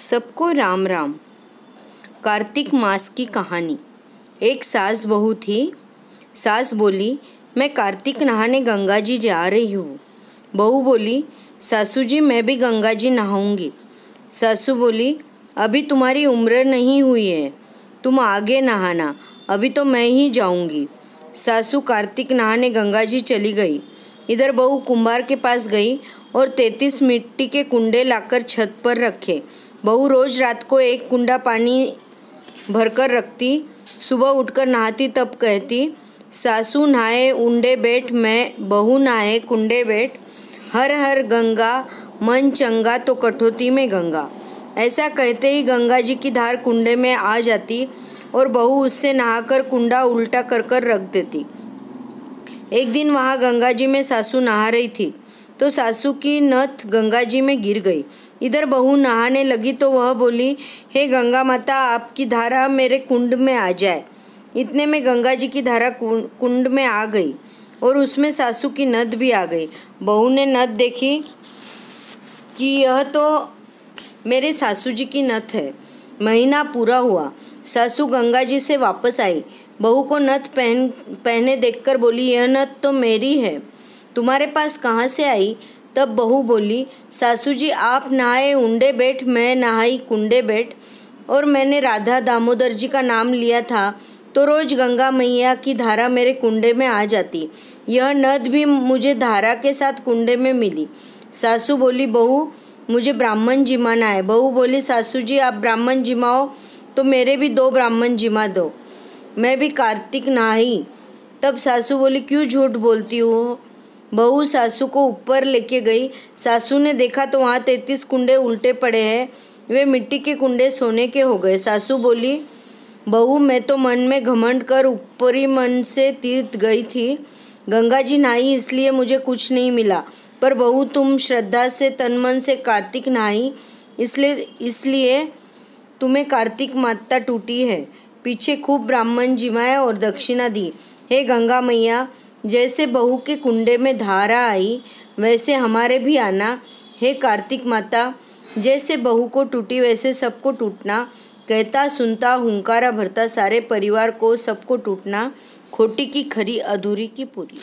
सबको राम राम। कार्तिक मास की कहानी। एक सास बहू थी। सास बोली, मैं कार्तिक नहाने गंगा जी जा रही हूँ। बहू बोली, सासू जी मैं भी गंगा जी नहाऊंगी। सासू बोली, अभी तुम्हारी उम्र नहीं हुई है, तुम आगे नहाना, अभी तो मैं ही जाऊंगी। सासू कार्तिक नहाने गंगा जी चली गई। इधर बहू कुंभार के पास गई और 33 मिट्टी के कुंडे लाकर छत पर रखे। बहू रोज रात को एक कुंडा पानी भरकर रखती। सुबह उठकर नहाती तब कहती, सासू नहाए उंडे बैठ, मैं बहू नहाए कुंडे बैठ। हर हर गंगा मन चंगा तो कठौती में गंगा। ऐसा कहते ही गंगा जी की धार कुंडे में आ जाती और बहू उससे नहाकर कुंडा उल्टा कर कर रख देती। एक दिन वहाँ गंगा जी में सासू नहा रही थी तो सासू की नथ गंगा जी में गिर गई। इधर बहू नहाने लगी तो वह बोली, हे गंगा माता, आपकी धारा मेरे कुंड में आ जाए। इतने में गंगा जी की धारा कुंड में आ गई और उसमें सासू की नथ भी आ गई। बहू ने नथ देखी कि यह तो मेरे सासू जी की नथ है। महीना पूरा हुआ, सासू गंगा जी से वापस आई। बहू को नथ पहने देखकर बोली, यह नथ तो मेरी है, तुम्हारे पास कहाँ से आई? तब बहू बोली, सासू जी आप नहाए उंडे बैठ, मैं नहाई कुंडे बैठ, और मैंने राधा दामोदर जी का नाम लिया था तो रोज गंगा मैया की धारा मेरे कुंडे में आ जाती। यह नथ भी मुझे धारा के साथ कुंडे में मिली। सासू बोली, बहू मुझे ब्राह्मण जिमाना है। बहू बोली, सासू जी आप ब्राह्मण जिमाओ तो मेरे भी 2 ब्राह्मण जिमा दो, मैं भी कार्तिक नहाई। तब सासू बोली, क्यों झूठ बोलती हो? बहू सासू को ऊपर लेके गई। सासू ने देखा तो वहाँ 33 कुंडे उल्टे पड़े हैं, वे मिट्टी के कुंडे सोने के हो गए। सासू बोली, बहू मैं तो मन में घमंड कर ऊपरी मन से तीर्थ गई थी, गंगा जी नहाई इसलिए मुझे कुछ नहीं मिला, पर बहू तुम श्रद्धा से तन मन से कार्तिक नहाई इसलिए तुम्हें कार्तिक माता टूटी है। पीछे खूब ब्राह्मण जिमाए और दक्षिणा दी। हे गंगा मैया, जैसे बहू के कुंडे में धारा आई वैसे हमारे भी आना। हे कार्तिक माता, जैसे बहू को टूटी वैसे सबको टूटना। कहता सुनता हुंकारा भरता सारे परिवार को सबको टूटना। खोटी की खरी अधूरी की पूरी।